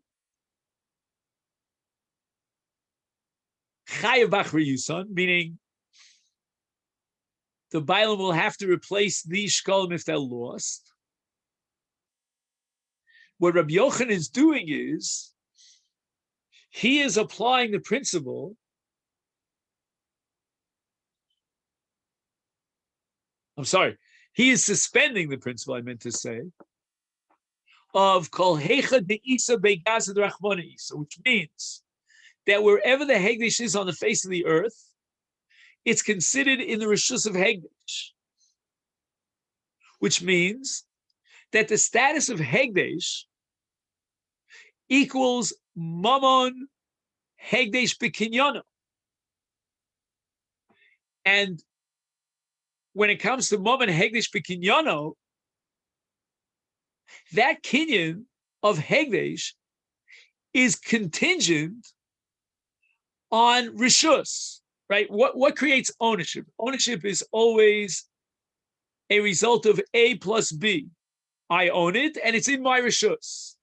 A: chayav b'achri yuson, meaning the Bailam will have to replace these shkolim if they're lost. What Rabbi Yochanan is doing is he is applying the principle he is suspending the principle, I meant to say, of kol hecha de'isa be'gazad rachmana isa, which means that wherever the Hegdish is on the face of the earth, it's considered in the Rishus of Hegdish, which means that the status of Hegdish equals Mamon Hegdish B'Kinyono. And when it comes to Mamon Hegdish B'Kinyono, that kinyan of Hegdish is contingent on Rishus, right? What creates ownership? Ownership is always a result of A plus B. I own it, and it's in my Rishus.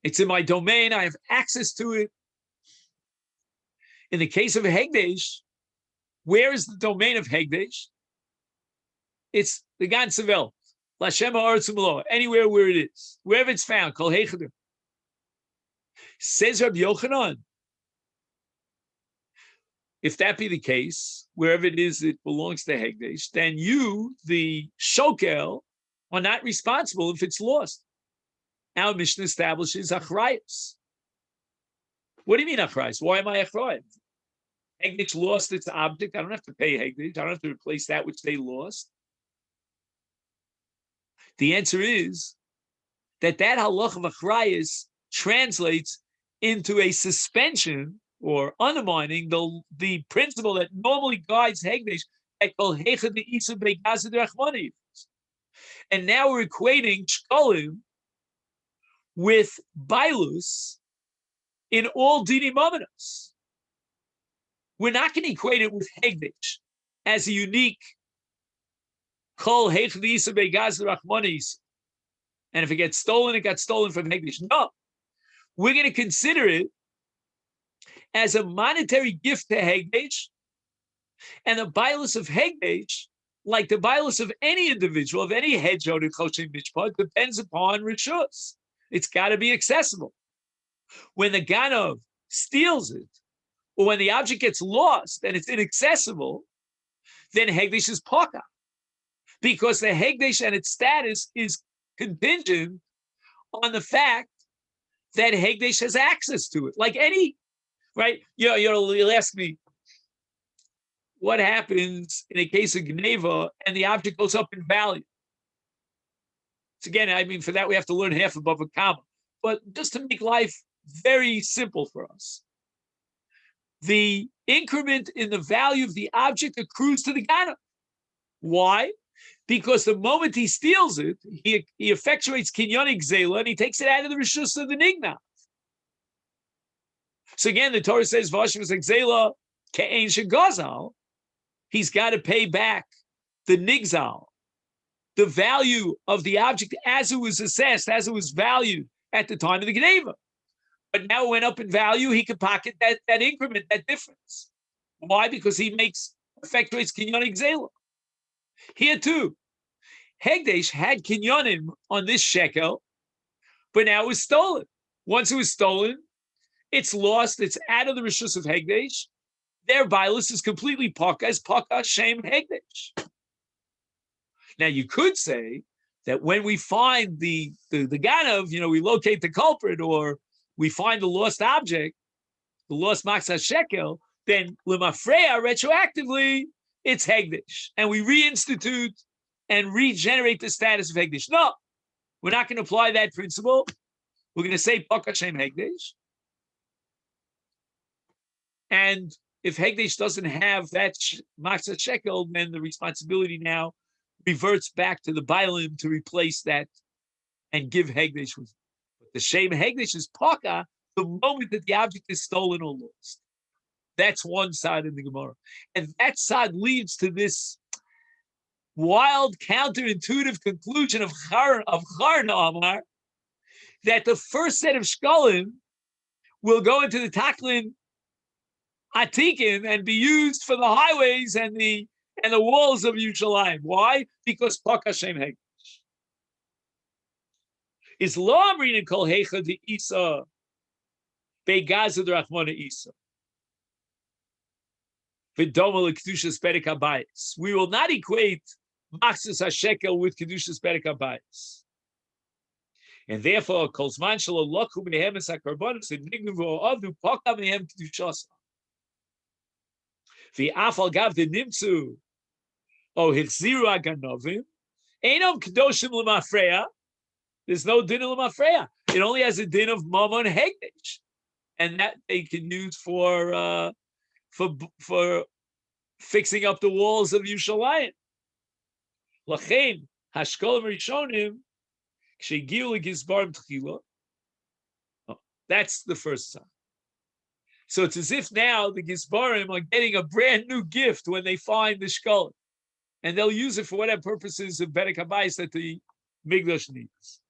A: It's in my domain. I have access to it. In the case of Hegdish, where is the domain of Hegdish? It's the Gan Sevel, Lashem Ha'aretz U'Melo, anywhere where it is, wherever it's found. Kol Heichadim. Says Rabbi Yochanan, if that be the case, wherever it is, it belongs to Hegdish, then you, the Shokel, are not responsible if it's lost. Our Mishnah establishes achrayus. What do you mean achrayus? Why am I achrayus? Hegdish lost its object. I don't have to pay Hegdish. I don't have to replace that which they lost. The answer is that halach of achrayus translates into a suspension or undermining the principle that normally guides Hegdish, and now we're equating shkolim with bailus in all dini momentos. We're not going to equate it with Hegdish as a unique kol heichad isa be'gaz rachmanis, and if it gets stolen, it got stolen from Hegdish. No, we're going to consider it as a monetary gift to Hegdish, and the bailus of Hegdish, like the bailus of any individual, of any hedgehog in Choshen Mishpat, depends upon Rishus. It's got to be accessible. When the Ganov steals it, or when the object gets lost and it's inaccessible, then Hegdish is Paka. Because the Hegdish and its status is contingent on the fact that Hegdish has access to it. Like any, right? You'll ask me, what happens in a case of Gneva and the object goes up in value? So again, I mean, for that we have to learn half above a comma. But just to make life very simple for us, the increment in the value of the object accrues to the Ganav. Why? Because the moment he steals it, he effectuates kinyonik zela and he takes it out of the rishus of the nignav. So again, the Torah says, "Vashem zela ke'ein shegazal." He's got to pay back the nigzal, the value of the object as it was assessed, as it was valued at the time of the Gneva. But now it went up in value, he could pocket that increment, that difference. Why? Because he effectuates kinyonik zela. Here too, Hegdish had kinyonim on this shekel, but now it was stolen. Once it was stolen, it's lost, it's out of the rishus of Hegdish. Their bailus is completely paka, as paka shem Hegdish. Now you could say that when we find the ganav, we locate the culprit, or we find the lost object, the lost Masechet Shekel, then lemafreya retroactively it's Hegdish, and we reinstitute and regenerate the status of Hegdish. No, we're not going to apply that principle. We're going to say Paka Shem Hegdish. And if Hegdish doesn't have that Masechet Shekel, then the responsibility now reverts back to the Bailim to replace that and give Hegdish with. The Shem Hegdish is Paka the moment that the object is stolen or lost. That's one side in the Gemara. And that side leads to this wild, counterintuitive conclusion of Charna Amar, that the first set of Shkalim will go into the Taklin Atikin and be used for the highways and the walls of Yerushalayim. Why? Because Paka Shem Hegdish. Is lo amrin in kol hecha de Isa begaza drachmana Isa. V'doma lekedushas perek habayis. We will not equate Masechet Hashekel with kedushas perek habayis. And therefore, kol zman shelo lokhu mehem es hakarbonos and nignu v'o'avdu paka mehem kedushasa. V'afal gav de nimtzu o hichziru aganovim einom kedoshim l'mafreya. There's no din of Mafreya. It only has a din of Mamon Hegdish, and that they can use for fixing up the walls of Yerushalayim. Lachein hashkolim rishonim kshegiu legizbarim tchila. That's the first sign. So it's as if now the Gizbarim are getting a brand new gift when they find the shkolim, and they'll use it for whatever purposes of Berek Habayis that the Migdash needs.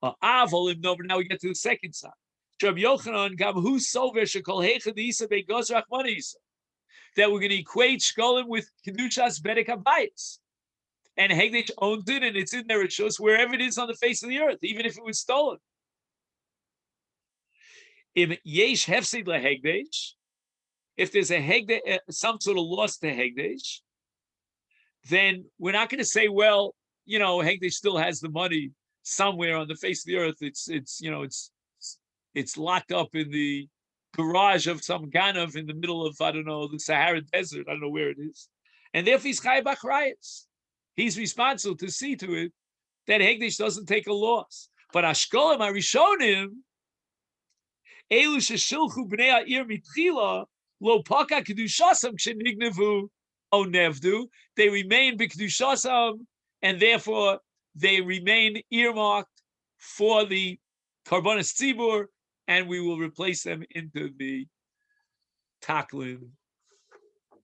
A: Now we get to the second side. That we're going to equate Shkolim with Kedushas Berek Habayis. And Hegdish owns it, and it's in there, it shows wherever it is on the face of the earth, even if it was stolen. If there's a Hegdish, some sort of loss to Hegdish, then we're not going to say, well, Hegdish still has the money somewhere on the face of the earth. It's locked up in the garage of some Ganav in the middle of, I don't know, the Sahara Desert. I don't know where it is. And therefore he's Chai Bachrayas. He's responsible to see to it that Hegdish doesn't take a loss. But Ashkolim Arishonim, Elu Sheshilchu Bnei Ha'ir Mitchila, Lo Paka Kedushasam Kshenignevu O Nevdu. They remain B'Kedushasam, and therefore they remain earmarked for the Karbonis Tzibur, and we will replace them into the Taklin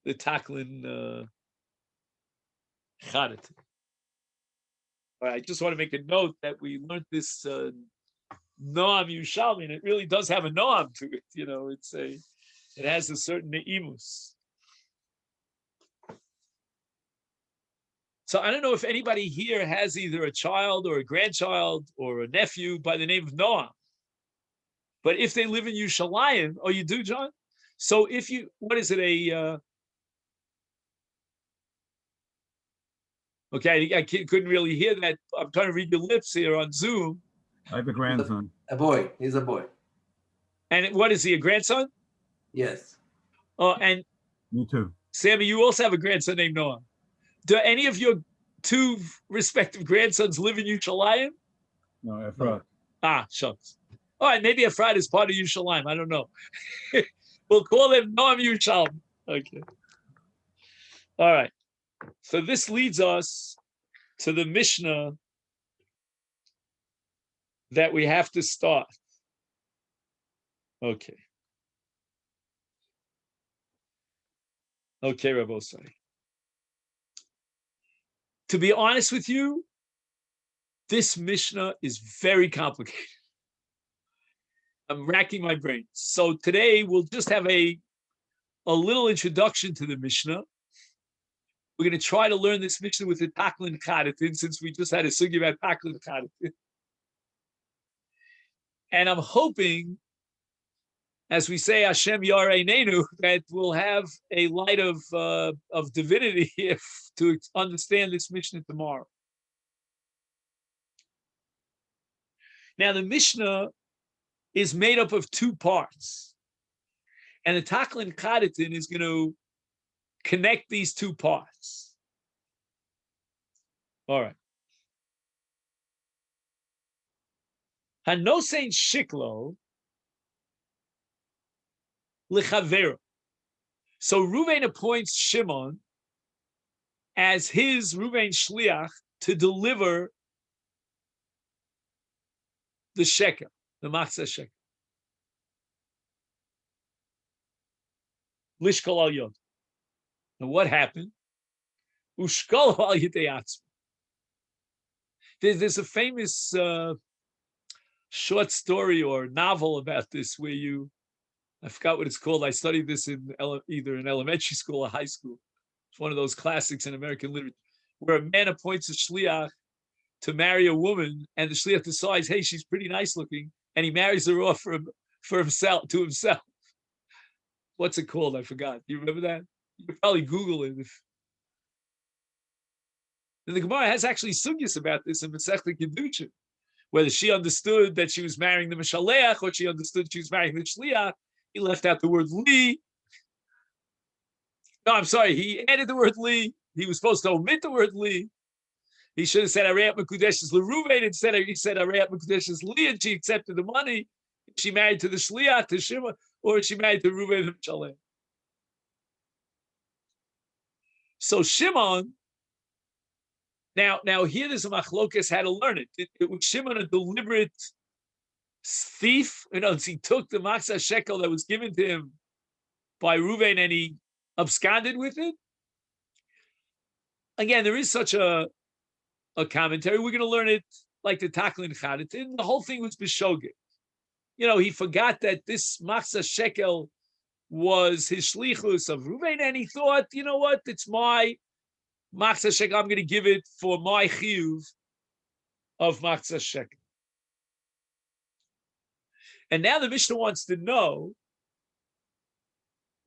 A: Chadet. All right, I just want to make a note that we learned this Noam Yushalmi, and it really does have a Noam to it. It has a certain Neimus. So I don't know if anybody here has either a child or a grandchild or a nephew by the name of Noam. But if they live in Yerushalayim, oh, you do, John? So if you, what is it, okay, I couldn't really hear that. I'm trying to read your lips here on Zoom.
B: I have a grandson.
C: A boy. He's a boy.
A: And what is he, a grandson?
C: Yes.
A: Oh, and
B: Me too.
A: Sammy, you also have a grandson named Noam. Do any of your two respective grandsons live in Yerushalayim?
B: No, Efrat.
A: Ah, shucks. All right, maybe Efrat is part of Yerushalayim. I don't know. We'll call him Noam Yerushalayim. Okay. All right. So this leads us to the Mishnah that we have to start. Okay. Okay, Rabbosai. To be honest with you, this Mishnah is very complicated. I'm racking my brain. So today we'll just have a little introduction to the Mishnah. We're going to try to learn this Mishnah with the Taklin Chadatin, since we just had a sugi about Taklin Chadatin. And I'm hoping, as we say, Hashem Yareinenu, that we'll have a light of divinity here to understand this Mishnah tomorrow. Now, the Mishnah is made up of two parts, and the Taklin Chadatin is going to connect these two parts. All right. Hanosein Shiklo Lichavera. So Reuven appoints Shimon as his Reuven Shliach to deliver the shekel. the Masechet Shekalim. Lishkol al yod. Now what happened? Ushkol al yedei atzmo. There's a famous short story or novel about this where I forgot what it's called. I studied this in either in elementary school or high school. It's one of those classics in American literature, where a man appoints a shliach to marry a woman, and the shliach decides, hey, she's pretty nice looking, and he marries her off for himself, to himself. What's it called? I forgot. You remember that? You could probably Google it. And the Gemara has actually sugyas about this in Masechet Kedushin, whether she understood that she was marrying the Mishaleach or she understood she was marrying the Shliach. He left out the word li. No, I'm sorry. He added the word li. He was supposed to omit the word li. He should have said Arayat Mekudeshes L'Ruvain. Instead, he said Arayat Mekudeshes Li, and she accepted the money. She married to the Shliach, to Shimon, or she married to Ruvain and Mishaleach. So Shimon. Now here there's a machlokes how to learn it. Was Shimon a deliberate thief? He took the Masechet shekel that was given to him by Reuven and he absconded with it. Again, there is such a commentary. We're going to learn it like the Taklin Chadatin. The whole thing was b'shogeg. He forgot that this Masechet shekel was his shlichus of Reuven, and he thought, you know what, it's my Masechet shekel, I'm going to give it for my chiyuv of Masechet shekel. And now the Mishnah wants to know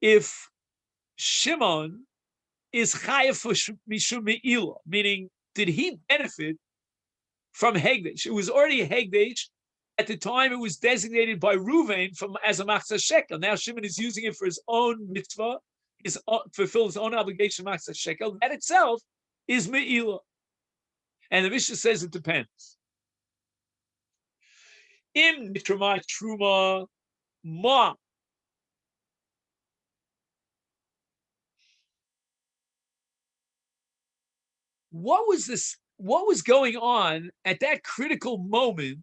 A: if Shimon is chayav for mishum me'ilah, meaning did he benefit from hegdesh? It was already a hegdesh at the time. It was designated by Reuven as a Masechet shekel. Now Shimon is using it for his own mitzvah. Fulfill his own obligation, Masechet shekel. That itself is me'ilah. And the Mishnah says it depends. Im nitrama truma ma. What was going on at that critical moment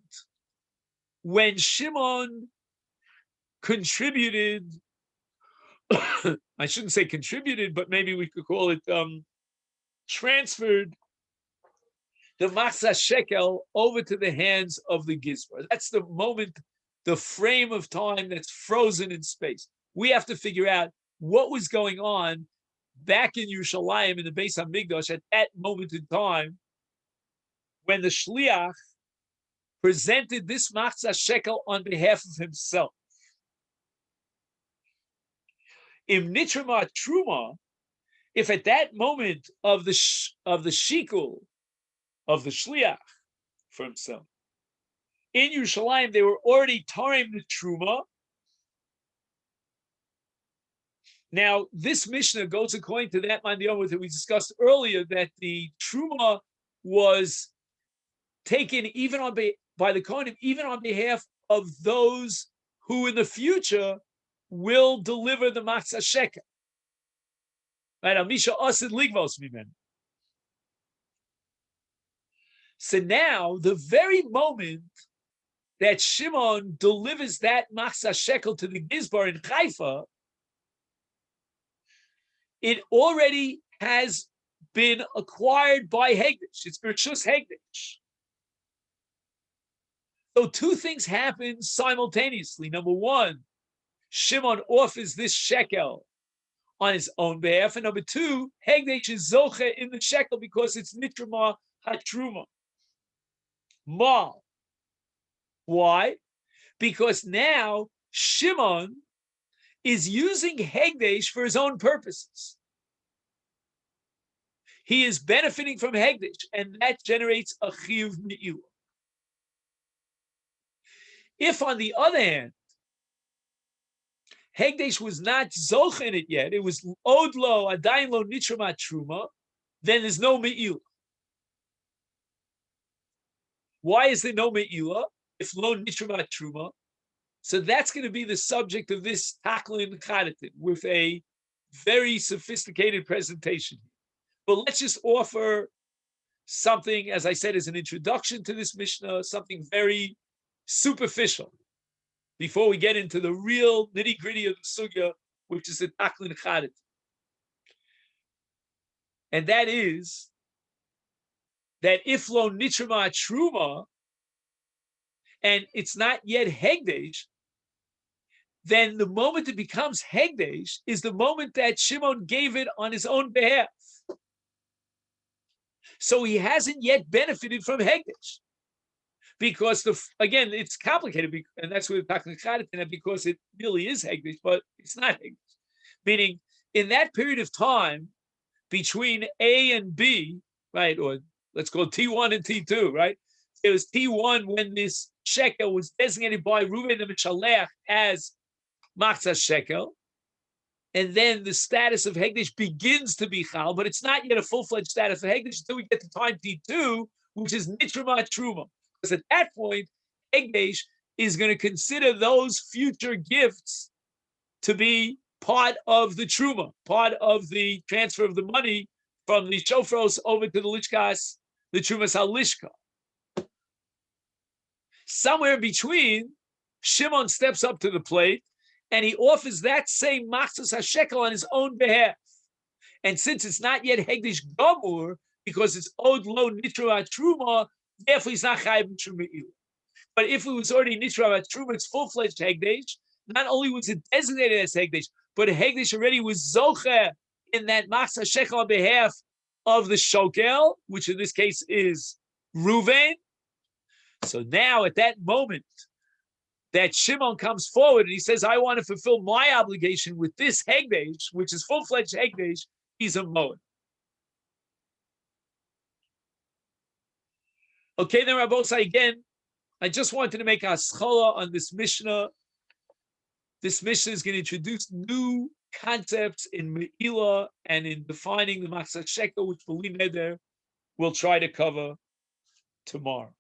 A: when Shimon contributed? I shouldn't say contributed, but maybe we could call it transferred the Masechet shekel over to the hands of the Gizbar. That's the moment, the frame of time that's frozen in space. We have to figure out what was going on back in Yerushalayim in the Beis HaMikdash at that moment in time when the Shliach presented this Masechet shekel on behalf of himself. Im nitrama truma, if at that moment of the shikul of the shliach for himself in Yerushalayim, they were already tarim the truma. Now this Mishnah goes according to that mandiyom that we discussed earlier, that the truma was taken even by the Kohanim, even on behalf of those who in the future will deliver the Masechet shekel. Right? Amisha asid ligvos mimen. So now, the very moment that Shimon delivers that Masechet shekel to the Gizbar in Haifa, it already has been acquired by Hegdish. It's Bershus Hegdish. So two things happen simultaneously. Number one, Shimon offers this shekel on his own behalf. And number two, Hegdish is Zoche in the shekel because it's Nitrama Hatruma. Mal. Why? Because now Shimon is using Hegdish for his own purposes. He is benefiting from Hegdish, and that generates a chiyuv me'ilah. If, on the other hand, Hegdish was not zoch in it yet, it was od lo, adayin lo nitrama truma, then there's no me'ilah. Why is there no me'ilah if lo nitrama truma? So that's going to be the subject of this taklin chadatin with a very sophisticated presentation. But let's just offer something, as I said, as an introduction to this Mishnah, something very superficial. before we get into the real nitty-gritty of the sugya, which is the taklin chadet. And that is that if lo nitrama truma, and it's not yet hegdesh, then the moment it becomes hegdesh is the moment that Shimon gave it on his own behalf. So he hasn't yet benefited from hegdesh. Because again, it's complicated, and that's where we're talking about it, because it really is hegdish, but it's not hegdish. Meaning, in that period of time between A and B, right, or let's call it T1 and T2, right? It was T1 when this shekel was designated by Reuven and Mishalech as Machzah shekel, and then the status of hegdish begins to be chal, but it's not yet a full-fledged status of hegdish until we get to time T2, which is nitrama truma. Because at that point, hegdesh is going to consider those future gifts to be part of the truma, part of the transfer of the money from the shofros over to the lishkas, the trumas halishka. Somewhere in between, Shimon steps up to the plate and he offers that same machzas hashekel on his own behalf. And since it's not yet hegdish gamur, because it's od lo nitra truma, therefore he's not chayiv truma either. But if it was already nitra truma, it's full-fledged hegdish. Not only was it designated as hegdish, but hegdish already was zocher in that machzas hashekel on behalf of the shokel, which in this case is Reuven. So now at that moment that Shimon comes forward and he says, I want to fulfill my obligation with this hegdesh, which is full-fledged hegdesh, he's a moed. Okay, then Rabbosai, again, I just wanted to make a schola on this Mishnah. This Mishnah is going to introduce new concepts in Me'ilah and in defining the Masechet Shekalim, which Bali Neder will try to cover tomorrow.